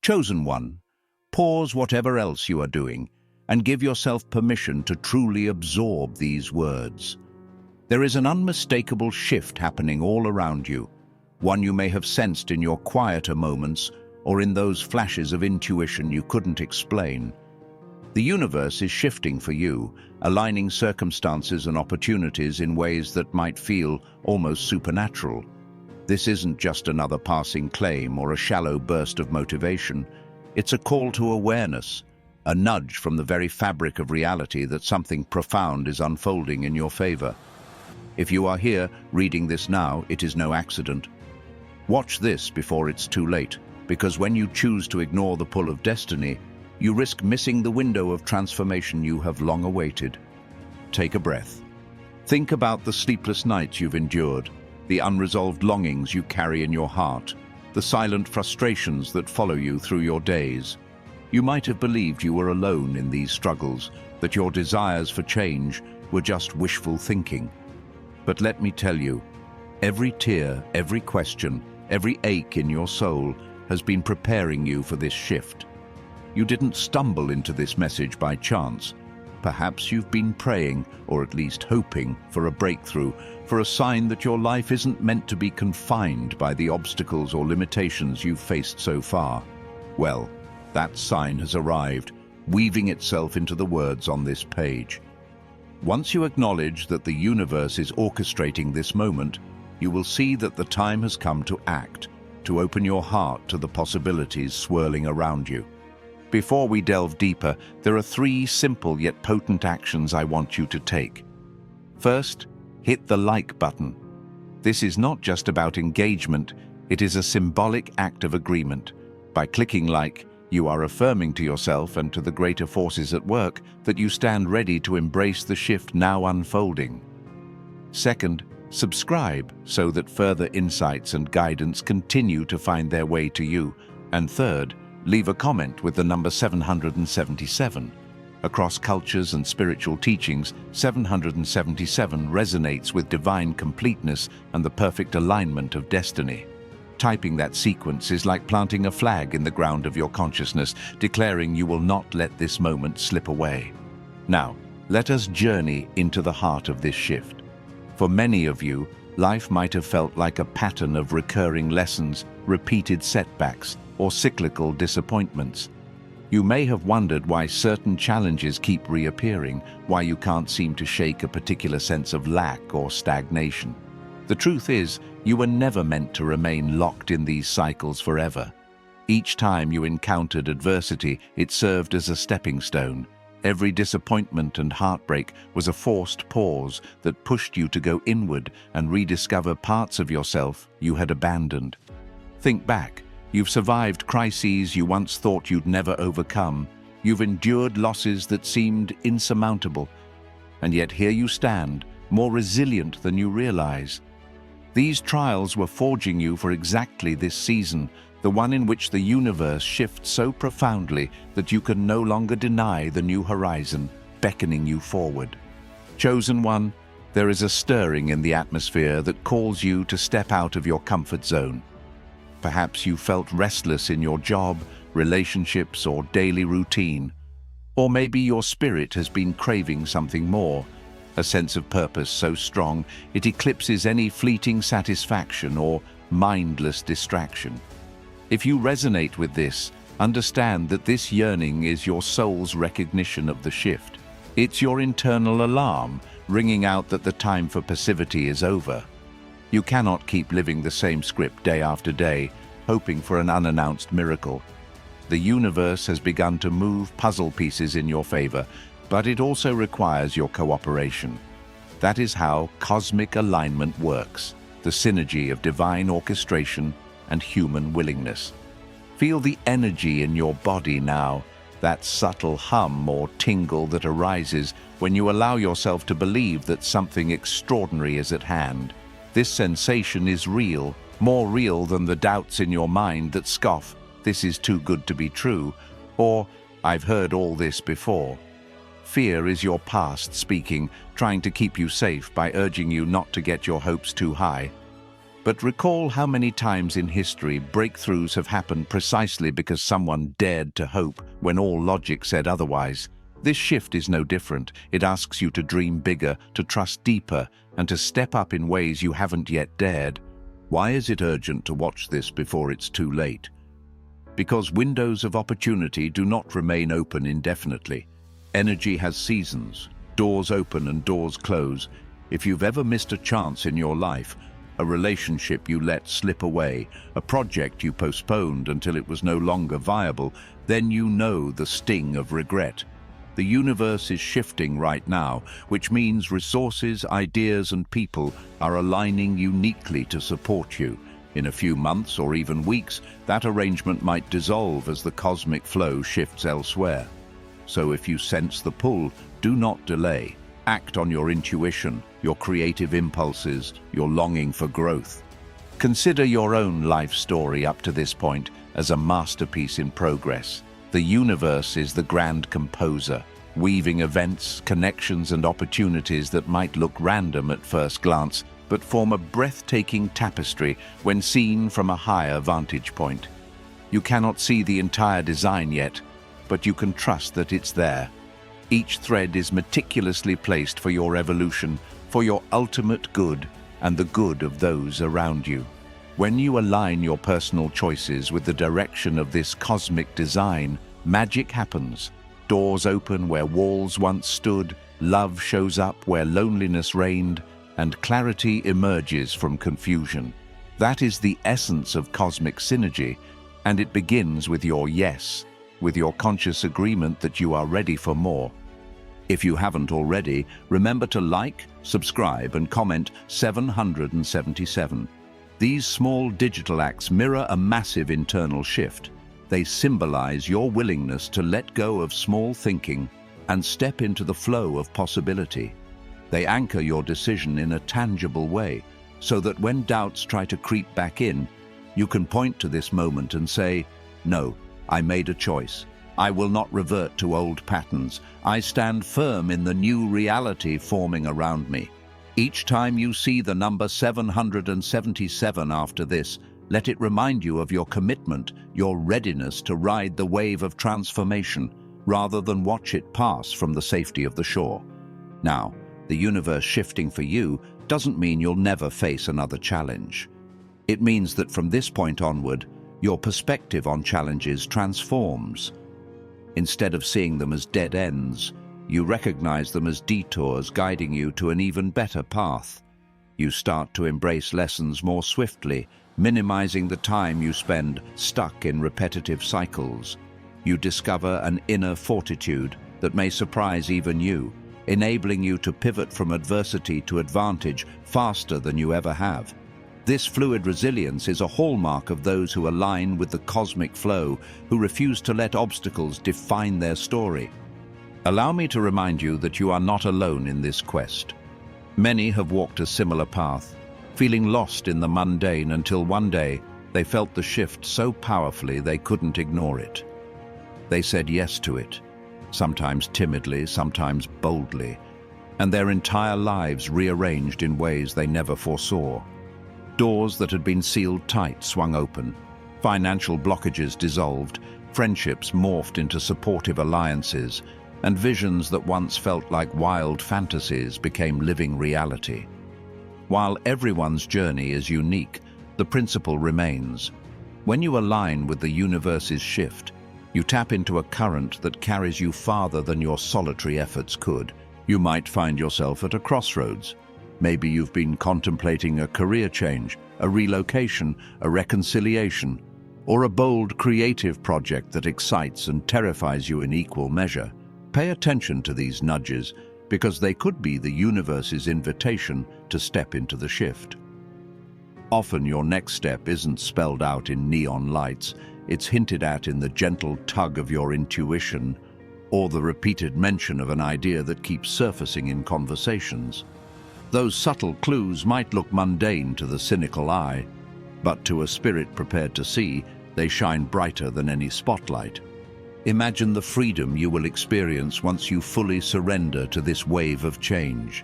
Chosen one, pause whatever else you are doing and give yourself permission to truly absorb these words. There is an unmistakable shift happening all around you, one you may have sensed in your quieter moments or in those flashes of intuition you couldn't explain. The universe is shifting for you, aligning circumstances and opportunities in ways that might feel almost supernatural. This isn't just another passing claim or a shallow burst of motivation. It's a call to awareness, a nudge from the very fabric of reality that something profound is unfolding in your favor. If you are here reading this now, it is no accident. Watch this before it's too late, because when you choose to ignore the pull of destiny, you risk missing the window of transformation you have long awaited. Take a breath. Think about the sleepless nights you've endured, the unresolved longings you carry in your heart, the silent frustrations that follow you through your days. You might have believed you were alone in these struggles, that your desires for change were just wishful thinking. But let me tell you, every tear, every question, every ache in your soul has been preparing you for this shift. You didn't stumble into this message by chance. Perhaps you've been praying, or at least hoping, for a breakthrough, for a sign that your life isn't meant to be confined by the obstacles or limitations you've faced so far. Well, that sign has arrived, weaving itself into the words on this page. Once you acknowledge that the universe is orchestrating this moment, you will see that the time has come to act, to open your heart to the possibilities swirling around you. Before we delve deeper, there are 3 simple yet potent actions I want you to take. First, hit the like button. This is not just about engagement, it is a symbolic act of agreement. By clicking like, you are affirming to yourself and to the greater forces at work that you stand ready to embrace the shift now unfolding. Second, subscribe so that further insights and guidance continue to find their way to you. And third, leave a comment with the number 777. Across cultures and spiritual teachings, 777 resonates with divine completeness and the perfect alignment of destiny. Typing that sequence is like planting a flag in the ground of your consciousness, declaring you will not let this moment slip away. Now, let us journey into the heart of this shift. For many of you, life might have felt like a pattern of recurring lessons, repeated setbacks, or cyclical disappointments. You may have wondered why certain challenges keep reappearing, why you can't seem to shake a particular sense of lack or stagnation. The truth is, you were never meant to remain locked in these cycles forever. Each time you encountered adversity, it served as a stepping stone. Every disappointment and heartbreak was a forced pause that pushed you to go inward and rediscover parts of yourself you had abandoned. Think back. You've survived crises you once thought you'd never overcome. You've endured losses that seemed insurmountable. And yet here you stand, more resilient than you realize. These trials were forging you for exactly this season, the one in which the universe shifts so profoundly that you can no longer deny the new horizon, beckoning you forward. Chosen one, there is a stirring in the atmosphere that calls you to step out of your comfort zone. Perhaps you felt restless in your job, relationships, or daily routine. Or maybe your spirit has been craving something more, a sense of purpose so strong it eclipses any fleeting satisfaction or mindless distraction. If you resonate with this, understand that this yearning is your soul's recognition of the shift. It's your internal alarm, ringing out that the time for passivity is over. You cannot keep living the same script day after day, hoping for an unannounced miracle. The universe has begun to move puzzle pieces in your favor, but it also requires your cooperation. That is how cosmic alignment works, the synergy of divine orchestration and human willingness. Feel the energy in your body now, that subtle hum or tingle that arises when you allow yourself to believe that something extraordinary is at hand. This sensation is real, more real than the doubts in your mind that scoff, "This is too good to be true," or "I've heard all this before." Fear is your past speaking, trying to keep you safe by urging you not to get your hopes too high. But recall how many times in history breakthroughs have happened precisely because someone dared to hope when all logic said otherwise. This shift is no different. It asks you to dream bigger, to trust deeper, and to step up in ways you haven't yet dared. Why is it urgent to watch this before it's too late? Because windows of opportunity do not remain open indefinitely. Energy has seasons. Doors open and doors close. If you've ever missed a chance in your life, a relationship you let slip away, a project you postponed until it was no longer viable, then you know the sting of regret. The universe is shifting right now, which means resources, ideas, and people are aligning uniquely to support you. In a few months or even weeks, that arrangement might dissolve as the cosmic flow shifts elsewhere. So if you sense the pull, do not delay. Act on your intuition, your creative impulses, your longing for growth. Consider your own life story up to this point as a masterpiece in progress. The universe is the grand composer, weaving events, connections, and opportunities that might look random at first glance, but form a breathtaking tapestry when seen from a higher vantage point. You cannot see the entire design yet, but you can trust that it's there. Each thread is meticulously placed for your evolution, for your ultimate good, and the good of those around you. When you align your personal choices with the direction of this cosmic design, magic happens. Doors open where walls once stood, love shows up where loneliness reigned, and clarity emerges from confusion. That is the essence of cosmic synergy, and it begins with your yes, with your conscious agreement that you are ready for more. If you haven't already, remember to like, subscribe, and comment 777. These small digital acts mirror a massive internal shift. They symbolize your willingness to let go of small thinking and step into the flow of possibility. They anchor your decision in a tangible way, so that when doubts try to creep back in, you can point to this moment and say, "No, I made a choice. I will not revert to old patterns. I stand firm in the new reality forming around me." Each time you see the number 777 after this, let it remind you of your commitment, your readiness to ride the wave of transformation, rather than watch it pass from the safety of the shore. Now, the universe shifting for you doesn't mean you'll never face another challenge. It means that from this point onward, your perspective on challenges transforms. Instead of seeing them as dead ends, you recognize them as detours guiding you to an even better path. You start to embrace lessons more swiftly, minimizing the time you spend stuck in repetitive cycles. You discover an inner fortitude that may surprise even you, enabling you to pivot from adversity to advantage faster than you ever have. This fluid resilience is a hallmark of those who align with the cosmic flow, who refuse to let obstacles define their story. Allow me to remind you that you are not alone in this quest. Many have walked a similar path, feeling lost in the mundane until one day they felt the shift so powerfully they couldn't ignore it. They said yes to it, sometimes timidly, sometimes boldly, and their entire lives rearranged in ways they never foresaw. Doors that had been sealed tight swung open, financial blockages dissolved, friendships morphed into supportive alliances, and visions that once felt like wild fantasies became living reality. While everyone's journey is unique, the principle remains. When you align with the universe's shift, you tap into a current that carries you farther than your solitary efforts could. You might find yourself at a crossroads. Maybe you've been contemplating a career change, a relocation, a reconciliation, or a bold creative project that excites and terrifies you in equal measure. Pay attention to these nudges, because they could be the universe's invitation to step into the shift. Often your next step isn't spelled out in neon lights. It's hinted at in the gentle tug of your intuition, or the repeated mention of an idea that keeps surfacing in conversations. Those subtle clues might look mundane to the cynical eye, but to a spirit prepared to see, they shine brighter than any spotlight. Imagine the freedom you will experience once you fully surrender to this wave of change.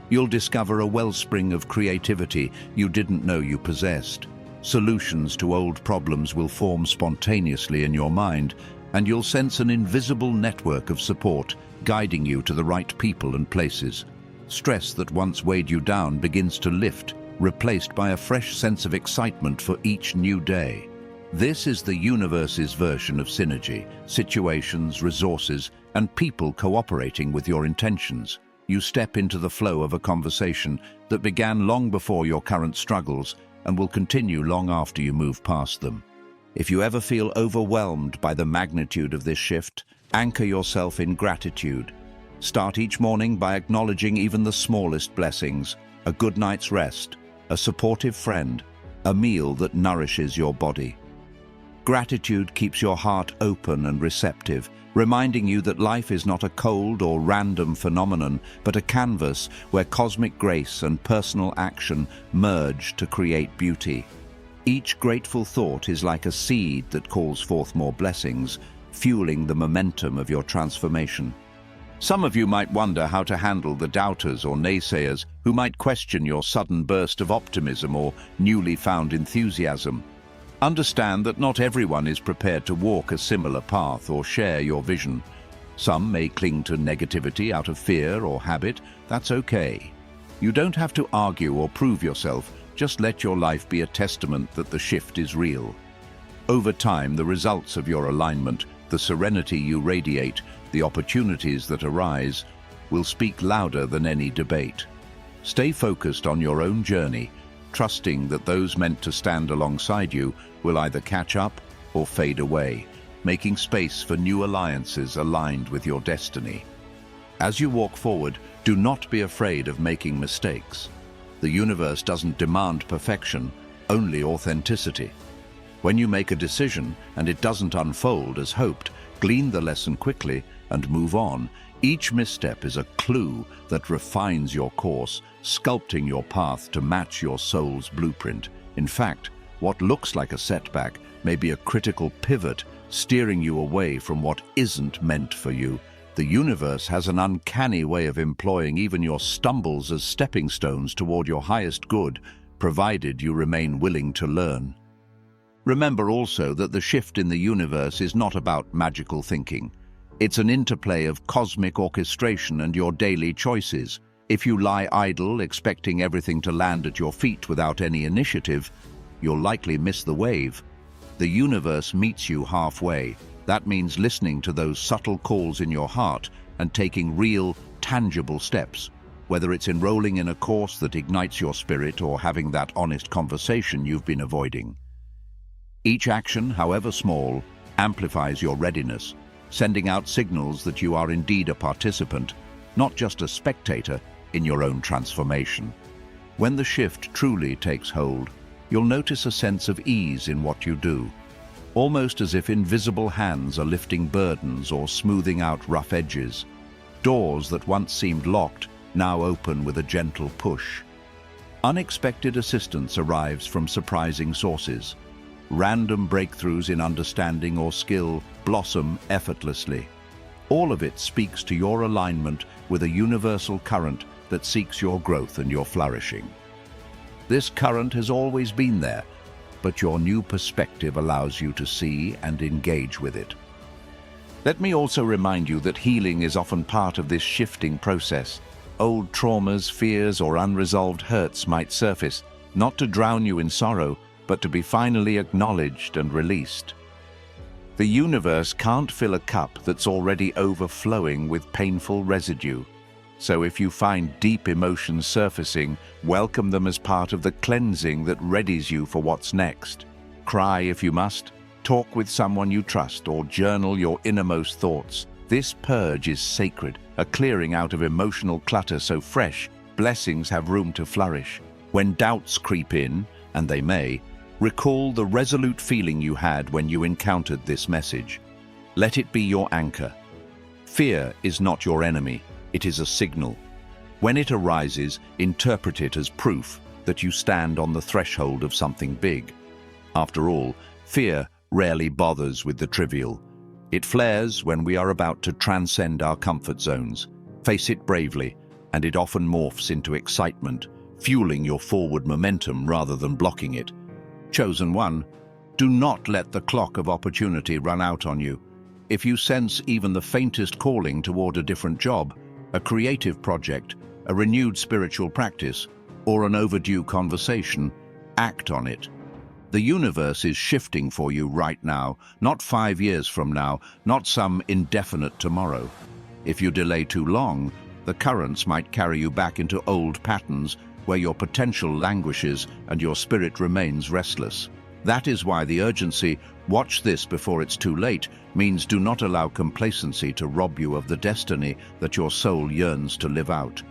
you'll discover a wellspring of creativity you didn't know you possessed. Solutions to old problems will form spontaneously in your mind, and you'll sense an invisible network of support guiding you to the right people and places. Stress that once weighed you down begins to lift, replaced by a fresh sense of excitement for each new day. This is the universe's version of synergy: situations, resources, and people cooperating with your intentions. You step into the flow of a conversation that began long before your current struggles and will continue long after you move past them. If you ever feel overwhelmed by the magnitude of this shift, anchor yourself in gratitude. Start each morning by acknowledging even the smallest blessings: a good night's rest, a supportive friend, a meal that nourishes your body. Gratitude keeps your heart open and receptive, reminding you that life is not a cold or random phenomenon, but a canvas where cosmic grace and personal action merge to create beauty. Each grateful thought is like a seed that calls forth more blessings, fueling the momentum of your transformation. Some of you might wonder how to handle the doubters or naysayers who might question your sudden burst of optimism or newly found enthusiasm. Understand that not everyone is prepared to walk a similar path or share your vision. Some may cling to negativity out of fear or habit. That's okay. You don't have to argue or prove yourself. Just let your life be a testament that the shift is real. Over time, the results of your alignment, the serenity you radiate, the opportunities that arise, will speak louder than any debate. Stay focused on your own journey, trusting that those meant to stand alongside you will either catch up or fade away, making space for new alliances aligned with your destiny. As you walk forward, do not be afraid of making mistakes. The universe doesn't demand perfection, only authenticity. When you make a decision and it doesn't unfold as hoped, glean the lesson quickly and move on. Each misstep is a clue that refines your course, sculpting your path to match your soul's blueprint. In fact, what looks like a setback may be a critical pivot, steering you away from what isn't meant for you. The universe has an uncanny way of employing even your stumbles as stepping stones toward your highest good, provided you remain willing to learn. Remember also that the shift in the universe is not about magical thinking. It's an interplay of cosmic orchestration and your daily choices. If you lie idle, expecting everything to land at your feet without any initiative, you'll likely miss the wave. The universe meets you halfway. That means listening to those subtle calls in your heart and taking real, tangible steps, whether it's enrolling in a course that ignites your spirit or having that honest conversation you've been avoiding. Each action, however small, amplifies your readiness, sending out signals that you are indeed a participant, not just a spectator, in your own transformation. When the shift truly takes hold, you'll notice a sense of ease in what you do, almost as if invisible hands are lifting burdens or smoothing out rough edges. Doors that once seemed locked now open with a gentle push. Unexpected assistance arrives from surprising sources. Random breakthroughs in understanding or skill blossom effortlessly. All of it speaks to your alignment with a universal current that seeks your growth and your flourishing. This current has always been there, but your new perspective allows you to see and engage with it. Let me also remind you that healing is often part of this shifting process. Old traumas, fears, or unresolved hurts might surface, not to drown you in sorrow, but to be finally acknowledged and released. The universe can't fill a cup that's already overflowing with painful residue. So if you find deep emotions surfacing, welcome them as part of the cleansing that readies you for what's next. Cry if you must, talk with someone you trust, or journal your innermost thoughts. This purge is sacred, a clearing out of emotional clutter so fresh, blessings have room to flourish. When doubts creep in, and they may, recall the resolute feeling you had when you encountered this message. Let it be your anchor. Fear is not your enemy. It is a signal. When it arises, interpret it as proof that you stand on the threshold of something big. After all, fear rarely bothers with the trivial. It flares when we are about to transcend our comfort zones. Face it bravely, and it often morphs into excitement, fueling your forward momentum rather than blocking it. Chosen one, do not let the clock of opportunity run out on you. If you sense even the faintest calling toward a different job, a creative project, a renewed spiritual practice, or an overdue conversation, act on it. The universe is shifting for you right now, not 5 years from now, not some indefinite tomorrow. If you delay too long, the currents might carry you back into old patterns where your potential languishes and your spirit remains restless. That is why the urgency, watch this before it's too late, means do not allow complacency to rob you of the destiny that your soul yearns to live out.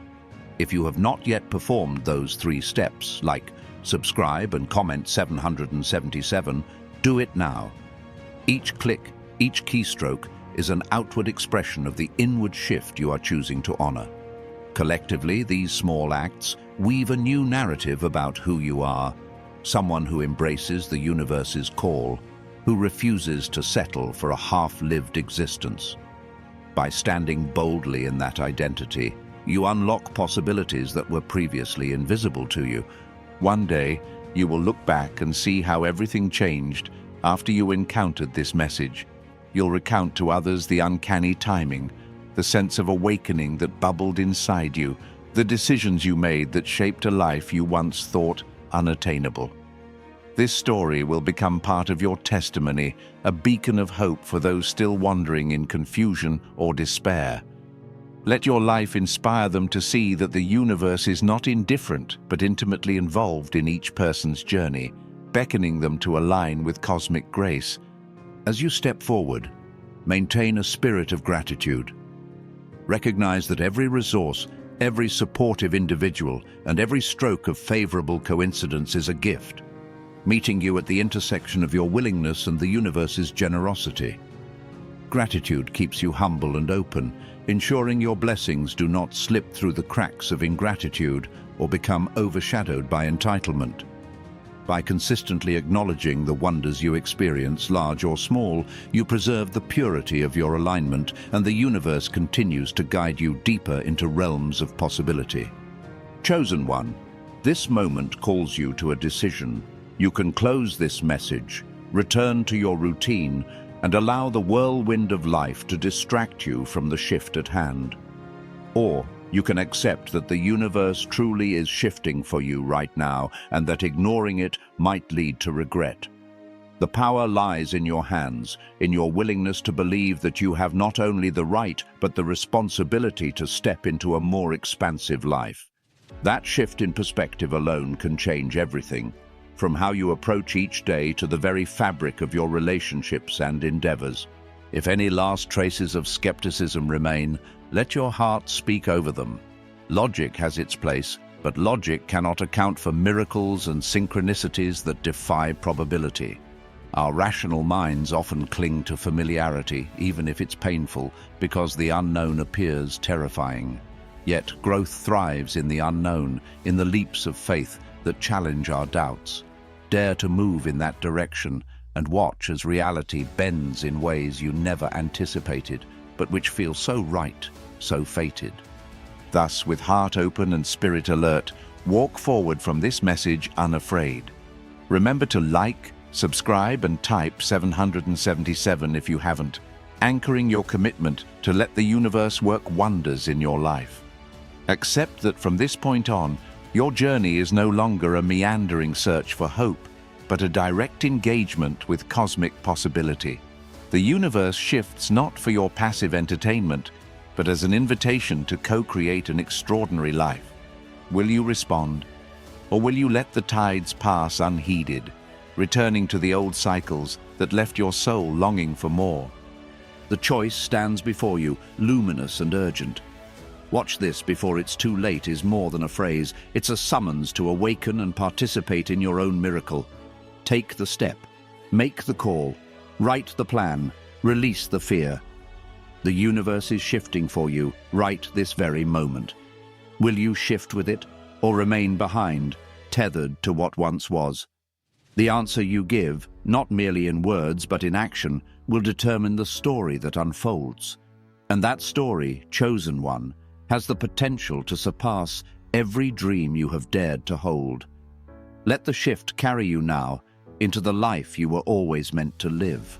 If you have not yet performed those 3 steps, like subscribe and comment 777, do it now. Each click, each keystroke is an outward expression of the inward shift you are choosing to honor. Collectively, these small acts weave a new narrative about who you are, someone who embraces the universe's call, who refuses to settle for a half-lived existence. By standing boldly in that identity, you unlock possibilities that were previously invisible to you. One day, you will look back and see how everything changed after you encountered this message. You'll recount to others the uncanny timing, the sense of awakening that bubbled inside you, the decisions you made that shaped a life you once thought unattainable. This story will become part of your testimony, a beacon of hope for those still wandering in confusion or despair. Let your life inspire them to see that the universe is not indifferent but intimately involved in each person's journey, beckoning them to align with cosmic grace. As you step forward, maintain a spirit of gratitude. Recognize that every resource, every supportive individual, and every stroke of favorable coincidence is a gift, meeting you at the intersection of your willingness and the universe's generosity. Gratitude keeps you humble and open, ensuring your blessings do not slip through the cracks of ingratitude or become overshadowed by entitlement. By consistently acknowledging the wonders you experience, large or small, you preserve the purity of your alignment, and the universe continues to guide you deeper into realms of possibility. Chosen one, this moment calls you to a decision. You can close this message, return to your routine, and allow the whirlwind of life to distract you from the shift at hand. Or you can accept that the universe truly is shifting for you right now, and that ignoring it might lead to regret. The power lies in your hands, in your willingness to believe that you have not only the right, but the responsibility to step into a more expansive life. That shift in perspective alone can change everything, from how you approach each day to the very fabric of your relationships and endeavors. If any last traces of skepticism remain, let your heart speak over them. Logic has its place, but logic cannot account for miracles and synchronicities that defy probability. Our rational minds often cling to familiarity, even if it's painful, because the unknown appears terrifying. Yet growth thrives in the unknown, in the leaps of faith that challenge our doubts. Dare to move in that direction and watch as reality bends in ways you never anticipated, but which feel so right, so fated. Thus, with heart open and spirit alert, walk forward from this message unafraid. Remember to like, subscribe, and type 777 if you haven't, anchoring your commitment to let the universe work wonders in your life. Accept that from this point on, your journey is no longer a meandering search for hope, but a direct engagement with cosmic possibility. The universe shifts not for your passive entertainment, but as an invitation to co-create an extraordinary life. Will you respond? Or will you let the tides pass unheeded, returning to the old cycles that left your soul longing for more? The choice stands before you, luminous and urgent. Watch this before it's too late is more than a phrase. It's a summons to awaken and participate in your own miracle. Take the step, make the call, write the plan, release the fear. The universe is shifting for you right this very moment. Will you shift with it or remain behind, tethered to what once was? The answer you give, not merely in words but in action, will determine the story that unfolds. And that story, chosen one, has the potential to surpass every dream you have dared to hold. Let the shift carry you now into the life you were always meant to live.